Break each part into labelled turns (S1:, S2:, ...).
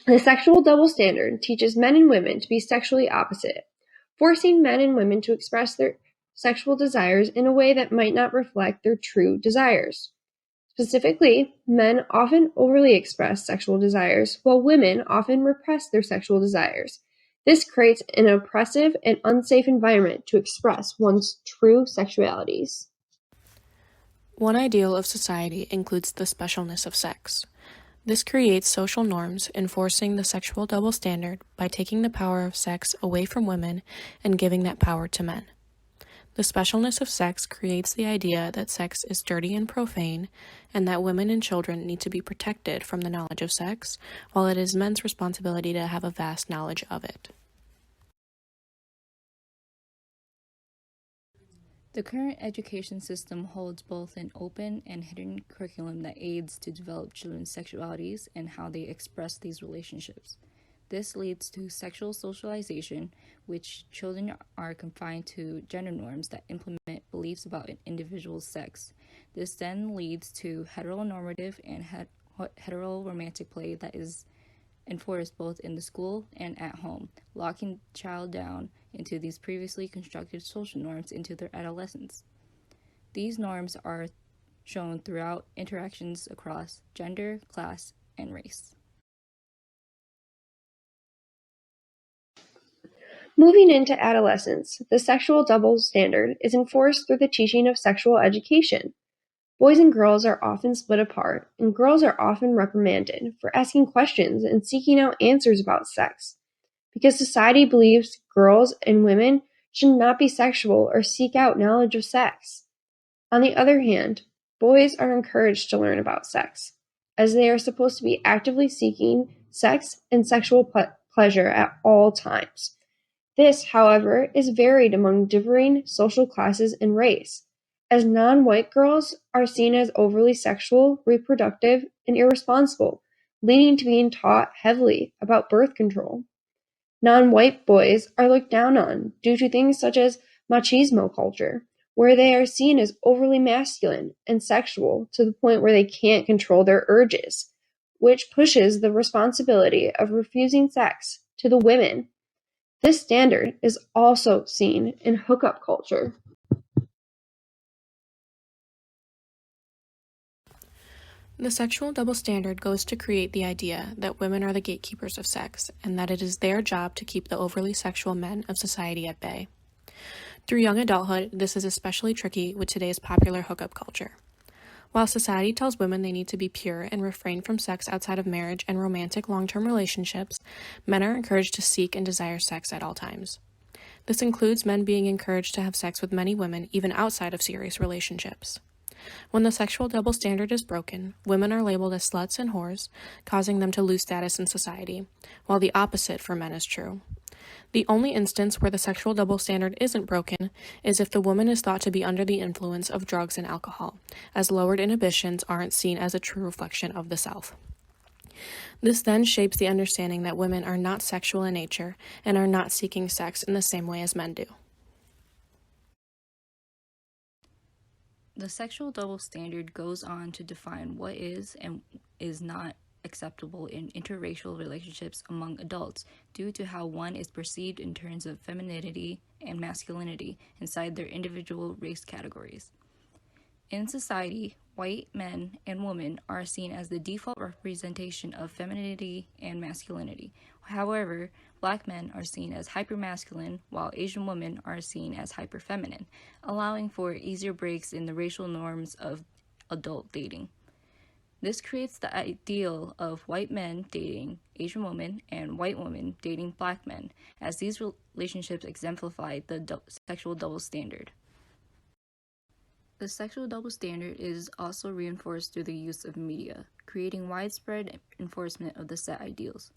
S1: The sexual double standard teaches men and women to be sexually opposite, forcing men and women to express their sexual desires in a way that might not reflect their true desires. Specifically, men often overly express sexual desires, while women often repress their sexual desires. This creates an oppressive and unsafe environment to express one's true sexualities.
S2: One ideal of society includes the specialness of sex. This creates social norms, enforcing the sexual double standard by taking the power of sex away from women and giving that power to men. The specialness of sex creates the idea that sex is dirty and profane, and that women and children need to be protected from the knowledge of sex, while it is men's responsibility to have a vast knowledge of it.
S3: The current education system holds both an open and hidden curriculum that aids to develop children's sexualities and how they express these relationships. This leads to sexual socialization, which children are confined to gender norms that implement beliefs about an individual's sex. This then leads to heteronormative and heteroromantic play that is enforced both in the school and at home, locking the child down into these previously constructed social norms into their adolescence. These norms are shown throughout interactions across gender, class, and race.
S1: Moving into adolescence, the sexual double standard is enforced through the teaching of sexual education. Boys and girls are often split apart, and girls are often reprimanded for asking questions and seeking out answers about sex, because society believes girls and women should not be sexual or seek out knowledge of sex. On the other hand, boys are encouraged to learn about sex, as they are supposed to be actively seeking sex and sexual pleasure at all times. This, however, is varied among differing social classes and race, as non-white girls are seen as overly sexual, reproductive, and irresponsible, leading to being taught heavily about birth control. Non-white boys are looked down on due to things such as machismo culture, where they are seen as overly masculine and sexual to the point where they can't control their urges, which pushes the responsibility of refusing sex to the women. This standard is also seen in hookup culture.
S2: The sexual double standard goes to create the idea that women are the gatekeepers of sex, and that it is their job to keep the overly sexual men of society at bay. Through young adulthood, this is especially tricky with today's popular hookup culture. While society tells women they need to be pure and refrain from sex outside of marriage and romantic long-term relationships, men are encouraged to seek and desire sex at all times. This includes men being encouraged to have sex with many women even outside of serious relationships. When the sexual double standard is broken, women are labeled as sluts and whores, causing them to lose status in society, while the opposite for men is true. The only instance where the sexual double standard isn't broken is if the woman is thought to be under the influence of drugs and alcohol, as lowered inhibitions aren't seen as a true reflection of the self. This then shapes the understanding that women are not sexual in nature and are not seeking sex in the same way as men do.
S3: The sexual double standard goes on to define what is and is not acceptable in interracial relationships among adults due to how one is perceived in terms of femininity and masculinity inside their individual race categories. In society, white men and women are seen as the default representation of femininity and masculinity. However, black men are seen as hypermasculine, while Asian women are seen as hyperfeminine, allowing for easier breaks in the racial norms of adult dating. This creates the ideal of white men dating Asian women and white women dating black men, as these relationships exemplify the sexual double standard. The sexual double standard is also reinforced through the use of media, creating widespread enforcement of the set ideals.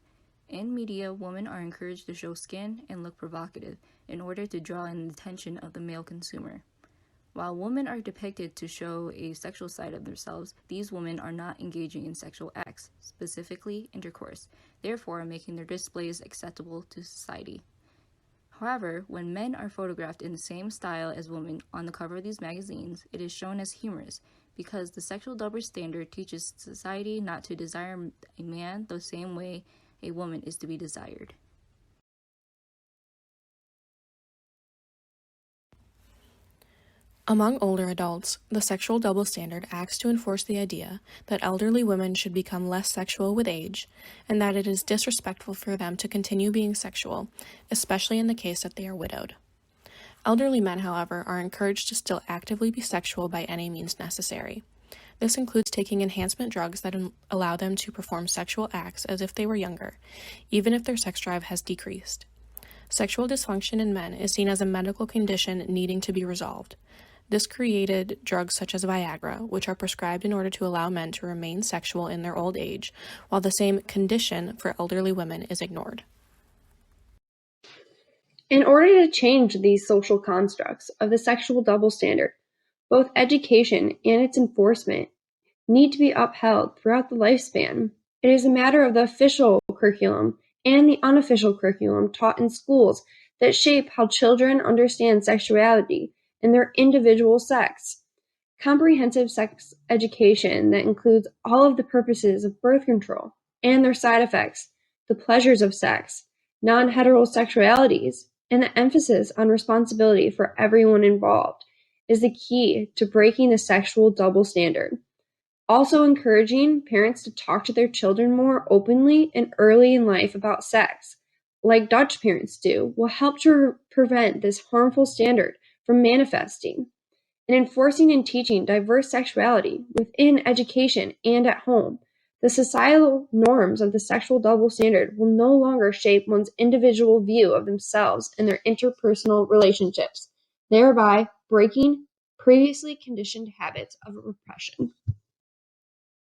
S3: In media, women are encouraged to show skin and look provocative in order to draw in the attention of the male consumer. While women are depicted to show a sexual side of themselves, these women are not engaging in sexual acts, specifically intercourse, therefore making their displays acceptable to society. However, when men are photographed in the same style as women on the cover of these magazines, it is shown as humorous, because the sexual double standard teaches society not to desire a man the same way a woman is to be desired.
S2: Among older adults, the sexual double standard acts to enforce the idea that elderly women should become less sexual with age, and that it is disrespectful for them to continue being sexual, especially in the case that they are widowed. Elderly men, however, are encouraged to still actively be sexual by any means necessary. This includes taking enhancement drugs that allow them to perform sexual acts as if they were younger, even if their sex drive has decreased. Sexual dysfunction in men is seen as a medical condition needing to be resolved. This created drugs such as Viagra, which are prescribed in order to allow men to remain sexual in their old age, while the same condition for elderly women is ignored.
S1: In order to change these social constructs of the sexual double standard, both education and its enforcement need to be upheld throughout the lifespan. It is a matter of the official curriculum and the unofficial curriculum taught in schools that shape how children understand sexuality and their individual sex. Comprehensive sex education that includes all of the purposes of birth control and their side effects, the pleasures of sex, non-heterosexualities, and the emphasis on responsibility for everyone involved is the key to breaking the sexual double standard. Also encouraging parents to talk to their children more openly and early in life about sex, like Dutch parents do, will help to prevent this harmful standard from manifesting. And enforcing and teaching diverse sexuality within education and at home, the societal norms of the sexual double standard will no longer shape one's individual view of themselves and their interpersonal relationships, thereby breaking previously conditioned habits of repression.